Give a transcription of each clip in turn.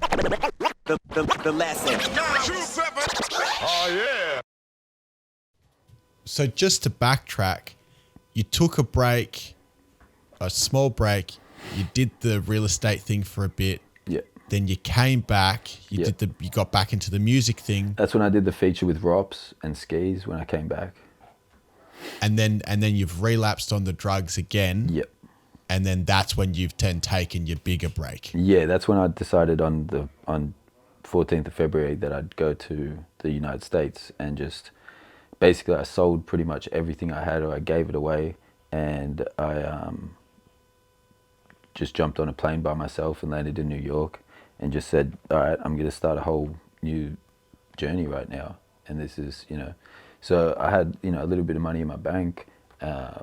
The lesson. Oh, yeah. So just to backtrack, you took a break, a small break. You did the real estate thing for a bit. Yeah. Then you came back. You got back into the music thing. That's when I did the feature with Rops and Skis when I came back. And then you've relapsed on the drugs again. Yep. And then that's when you've taken your bigger break. Yeah, that's when I decided on 14th of February that I'd go to the United States and just basically I sold pretty much everything I had, or I gave it away, and I just jumped on a plane by myself and landed in New York and just said, all right, I'm going to start a whole new journey right now. And this is, so I had, a little bit of money in my bank. I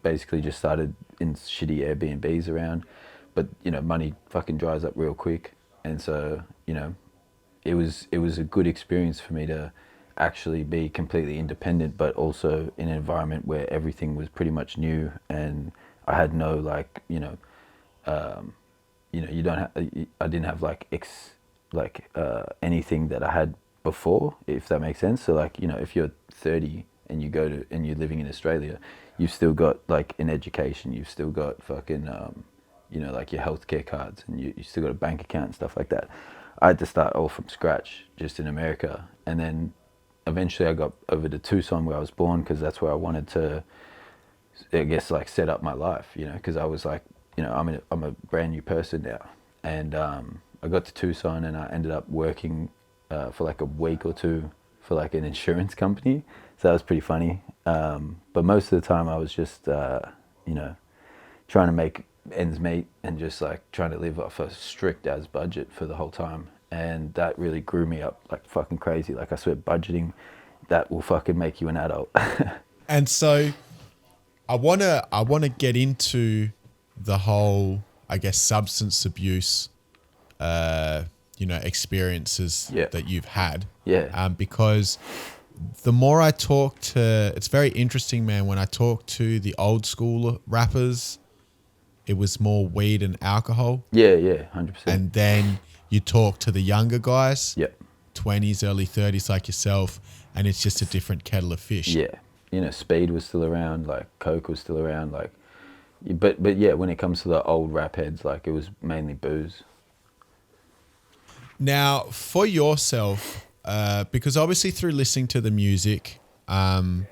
basically just started in shitty Airbnbs around, but money fucking dries up real quick, and so it was a good experience for me to actually be completely independent, but also in an environment where everything was pretty much new, and I had no I didn't have anything that I had before, if that makes sense. So if you're 30 and you're living in Australia, you've still got an education, you've still got fucking your healthcare cards, and you still got a bank account and stuff like that. I had to start all from scratch just in America, and then eventually I got over to Tucson where I was born, because that's where I wanted to, I guess, set up my life, because I was I'm a brand new person now, and I got to Tucson and I ended up working for a week or two for an insurance company. So that was pretty funny. But most of the time I was just, trying to make ends meet and just trying to live off a strict as budget for the whole time. And that really grew me up like fucking crazy. I swear, budgeting, that will fucking make you an adult. And so I wanna get into the whole, I guess, substance abuse, experiences that you've had. Yeah. Because the more I talk to, it's very interesting, man. When I talk to the old school rappers, it was more weed and alcohol. Yeah, 100%. And then you talk to the younger guys, 20s, early 30s like yourself, and it's just a different kettle of fish. Yeah. Speed was still around, coke was still around, but yeah, when it comes to the old rap heads, it was mainly booze. Now, for yourself, because obviously through listening to the music, and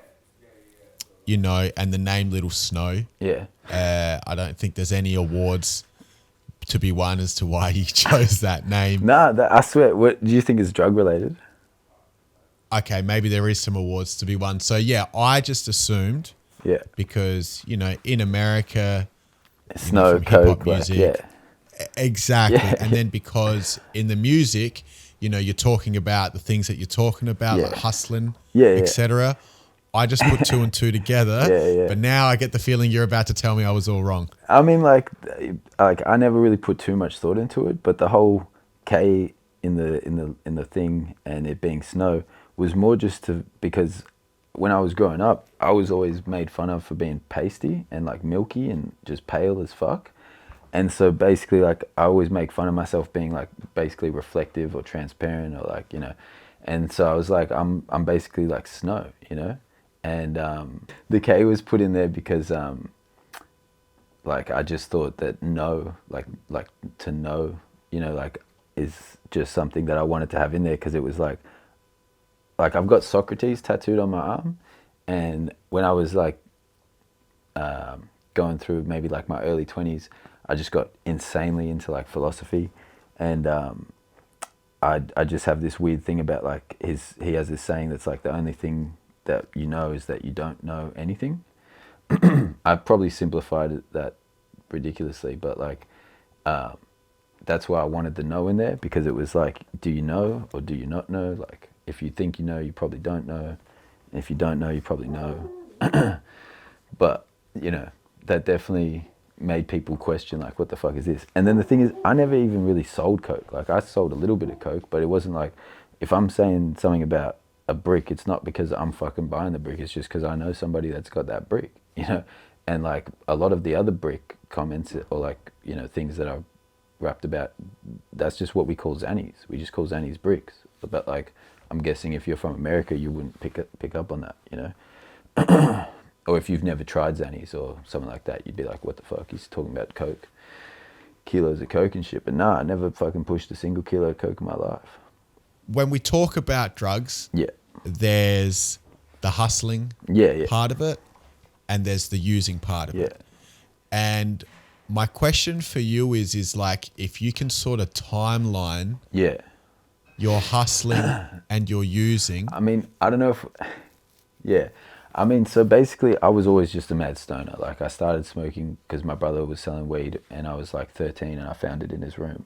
the name Lil Sknow, I don't think there's any awards to be won as to why you chose that name. Nah, I swear, what do you think is drug related? Okay, maybe there is some awards to be won. So yeah, I just assumed, because in America, Snow, coke, music, exactly. And then because in the music, you're talking about the things that you're talking about, like hustling, etc. I just put two and two together, but now I get the feeling you're about to tell me I was all wrong. I mean, I never really put too much thought into it, but the whole K in the thing and it being Snow was more just because when I was growing up, I was always made fun of for being pasty and milky and just pale as fuck. And so basically, I always make fun of myself being basically reflective or transparent or and so I was I'm basically like Snow, and the K was put in there because I just thought that know, to know, is just something that I wanted to have in there, because it was I've got Socrates tattooed on my arm, and when I was going through maybe my early 20s, I just got insanely into philosophy, and I just have this weird thing about he has this saying that's the only thing that you know is that you don't know anything. I probably simplified that ridiculously, but that's why I wanted the know in there, because it was do you know or do you not know? If you think you know, you probably don't know, and if you don't know, you probably know. But that definitely made people question what the fuck is this? And then the thing is, I never even really sold coke. I sold a little bit of coke, but it wasn't if I'm saying something about a brick, it's not because I'm fucking buying the brick, it's just because I know somebody that's got that brick, and a lot of the other brick comments or things that I wrapped about, that's just what we call Xannies. We just call Xannies bricks. But like, I'm guessing if you're from America, you wouldn't pick up on that, you know? Or if you've never tried Xannies or something like that, you'd be like, what the fuck? He's talking about coke, kilos of coke and shit. But nah, I never fucking pushed a single kilo of coke in my life. When we talk about drugs, there's the hustling part of it, and there's the using part of it. And my question for you is like, if you can sort of timeline your hustling and your using. I mean, I don't know if, I mean, so basically I was always just a mad stoner. Like I started smoking because my brother was selling weed and I was like 13 and I found it in his room.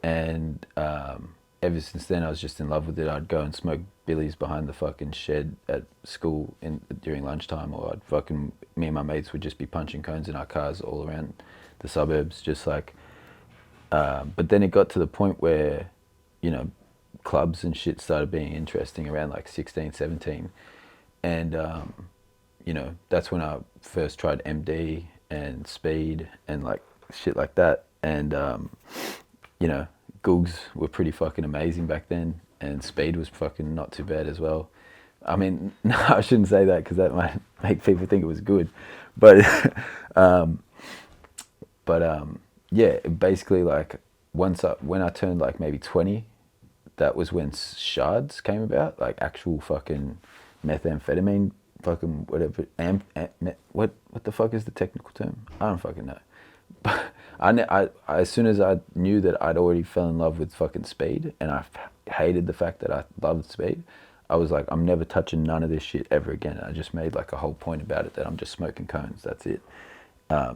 And ever since then I was just in love with it. I'd go and smoke billies behind the fucking shed at school during lunchtime, or me and my mates would just be punching cones in our cars all around the suburbs, just like, but then it got to the point where, you know, clubs and shit started being interesting around like 16, 17. And, you know, that's when I first tried MD and speed and like shit like that. And, you know, googs were pretty fucking amazing back then. And speed was fucking not too bad as well. I mean, no, I shouldn't say that because that might make people think it was good. But, yeah, basically like when I turned like maybe 20, that was when shards came about, like actual fucking methamphetamine, fucking whatever. What the fuck is the technical term? I don't fucking know. But I as soon as I knew that I'd already fell in love with fucking speed, and I hated the fact that I loved speed, I was like, I'm never touching none of this shit ever again. And I just made like a whole point about it that I'm just smoking cones. That's it,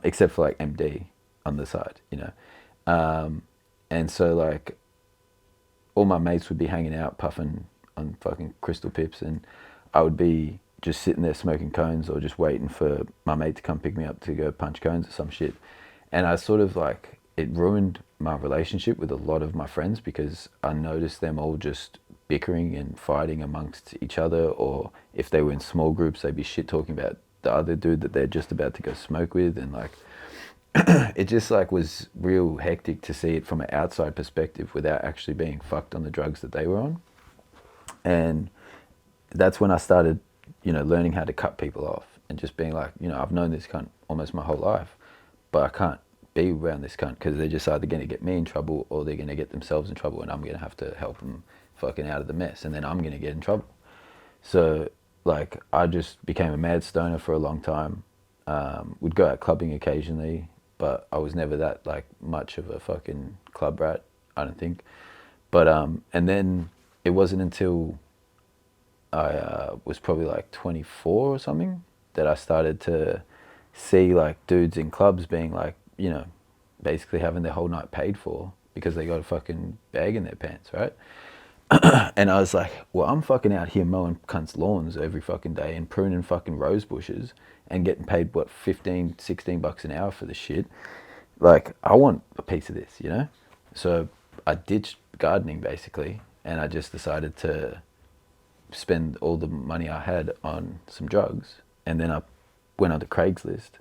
except for like MD on the side, you know. And so like, all my mates would be hanging out puffing on fucking crystal pips, and I would be just sitting there smoking cones or just waiting for my mate to come pick me up to go punch cones or some shit. And I sort of like, it ruined my relationship with a lot of my friends because I noticed them all just bickering and fighting amongst each other, or if they were in small groups, they'd be shit talking about the other dude that they're just about to go smoke with. And like, it just like was real hectic to see it from an outside perspective without actually being fucked on the drugs that they were on. And that's when I started, you know, learning how to cut people off and just being like, you know, I've known this cunt almost my whole life, but I can't be around this cunt because they're just either going to get me in trouble or they're going to get themselves in trouble, and I'm going to have to help them fucking out of the mess, and then I'm going to get in trouble. So like, I just became a mad stoner for a long time. Would go out clubbing occasionally, but I was never that like much of a fucking club rat, I don't think. But and then it wasn't until I was probably like 24 or something that I started to see like dudes in clubs being like, you know, basically having their whole night paid for because they got a fucking bag in their pants, right? And I was like, well, I'm fucking out here mowing cunts' lawns every fucking day and pruning fucking rose bushes and getting paid, what, 15, 16 bucks an hour for this shit. Like, I want a piece of this, you know? So I ditched gardening, basically, and I just decided to spend all the money I had on some drugs. And then I went onto Craigslist,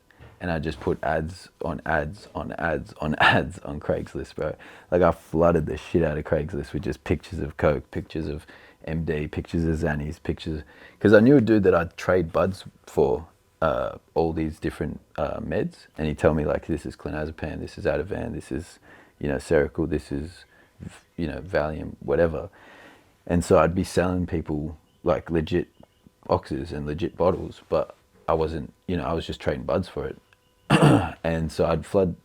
and I just put ads on ads on ads on ads on Craigslist, bro. Like, I flooded the shit out of Craigslist with just pictures of coke, pictures of MD, pictures of Xannies, pictures, because I knew a dude that I'd trade buds for all these different meds, and he'd tell me like, this is clonazepam, this is Ativan, this is, you know, Seroquel, this is, you know, Valium, whatever. And so I'd be selling people like legit boxes and legit bottles, but I wasn't, you know, I was just trading buds for it. And so I'd flood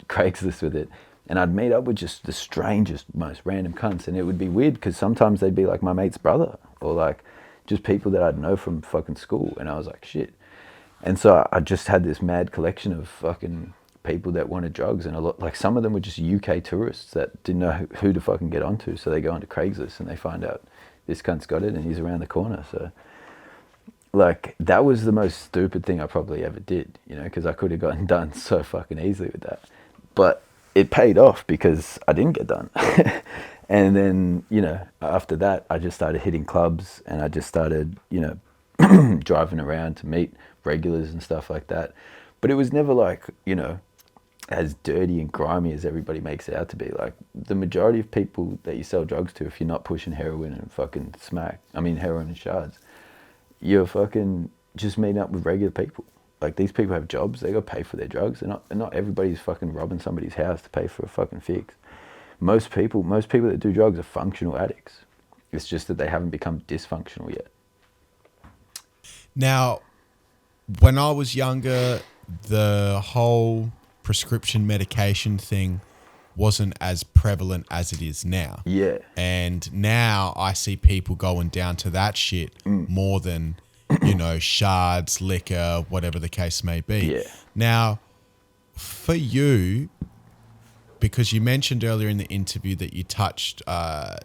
Craigslist with it, and I'd meet up with just the strangest, most random cunts, and it would be weird because sometimes they'd be like my mate's brother, or like just people that I'd know from fucking school, and I was like, shit. And so I just had this mad collection of fucking people that wanted drugs, and a lot, like some of them were just UK tourists that didn't know who to fucking get onto, so they go onto Craigslist and they find out this cunt's got it and he's around the corner. So like, that was the most stupid thing I probably ever did, you know, because I could have gotten done so fucking easily with that. But it paid off because I didn't get done. And then, you know, after that, I just started hitting clubs, and I just started, you know, driving around to meet regulars and stuff like that. But it was never like, you know, as dirty and grimy as everybody makes it out to be. Like, the majority of people that you sell drugs to, if you're not pushing heroin and fucking heroin and shards, you're fucking just meeting up with regular people. Like, these people have jobs, they got to pay for their drugs, and not everybody's fucking robbing somebody's house to pay for a fucking fix. Most people that do drugs are functional addicts. It's just that they haven't become dysfunctional yet. Now, when I was younger, the whole prescription medication thing wasn't as prevalent as it is now. Yeah. And now I see people going down to that shit more than, shards, liquor, whatever the case may be. Yeah. Now, for you, because you mentioned earlier in the interview that you touched, that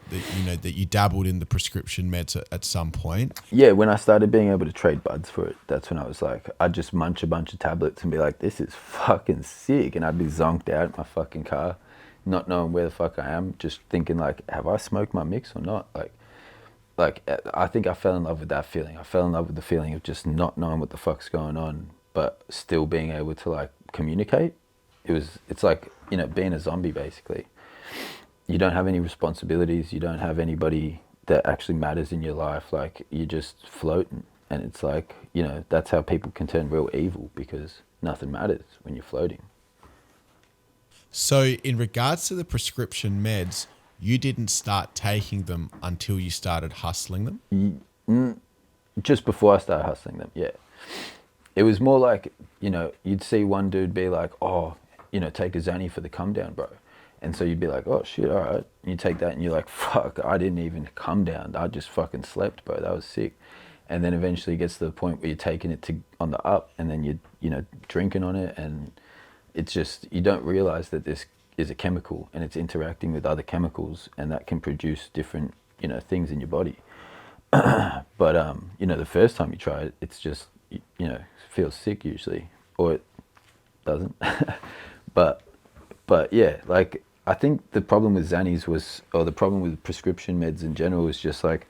you dabbled in the prescription meds at some point. Yeah, when I started being able to trade buds for it, that's when I was like, I'd just munch a bunch of tablets and be like, this is fucking sick. And I'd be zonked out in my fucking car, not knowing where the fuck I am, just thinking like, have I smoked my mix or not? Like I think I fell in love with that feeling. I fell in love with the feeling of just not knowing what the fuck's going on, but still being able to like communicate. It's like, being a zombie basically. You don't have any responsibilities. You don't have anybody that actually matters in your life. Like, you're just floating. And it's like, that's how people can turn real evil, because nothing matters when you're floating. So in regards to the prescription meds, you didn't start taking them until you started hustling them? Just before I started hustling them, yeah. It was more like, you'd see one dude be like, oh, take a Zanny for the come down, bro. And so you'd be like, oh shit, all right. And you take that and you're like, fuck, I didn't even come down. I just fucking slept, bro. That was sick. And then eventually it gets to the point where you're taking it on the up, and then you're, drinking on it. And it's just, you don't realize that this is a chemical and it's interacting with other chemicals, and that can produce different, things in your body. But, the first time you try it, it's just, feels sick usually, or it doesn't. But yeah, like, I think the problem with Xannies or the problem with prescription meds in general is just like,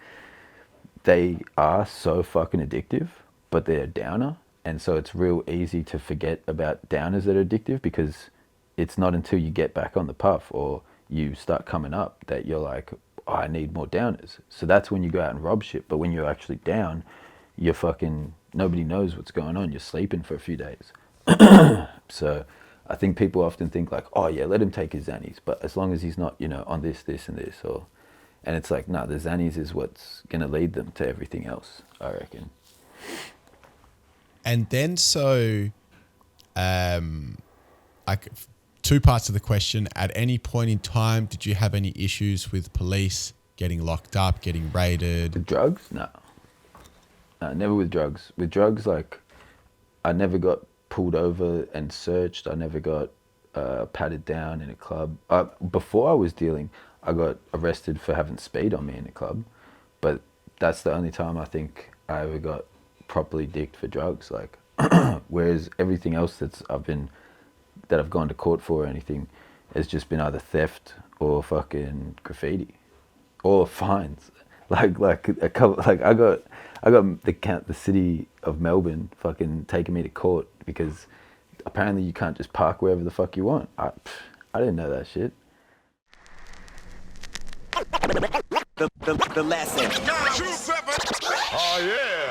they are so fucking addictive, but they're a downer. And so it's real easy to forget about downers that are addictive, because it's not until you get back on the puff or you start coming up that you're like, oh, I need more downers. So that's when you go out and rob shit. But when you're actually down, you're fucking, nobody knows what's going on. You're sleeping for a few days. So I think people often think like, oh yeah, let him take his Xannies, but as long as he's not, on this and this, and it's like, no, the Xannies is what's going to lead them to everything else, I reckon. And then like, two parts of the question. At any point in time, did you have any issues with police getting locked up, getting raided? With drugs? No, never with drugs. With drugs, like, I never got pulled over and searched. I never got patted down in a club. Before I was dealing, I got arrested for having speed on me in a club, but that's the only time I think I ever got properly dicked for drugs. Like, whereas everything else that I've gone to court for or anything has just been either theft or fucking graffiti or fines. Like a couple, like I got the city of Melbourne fucking taking me to court because apparently you can't just park wherever the fuck you want. I didn't know that shit. The lesson. 927. Oh yeah.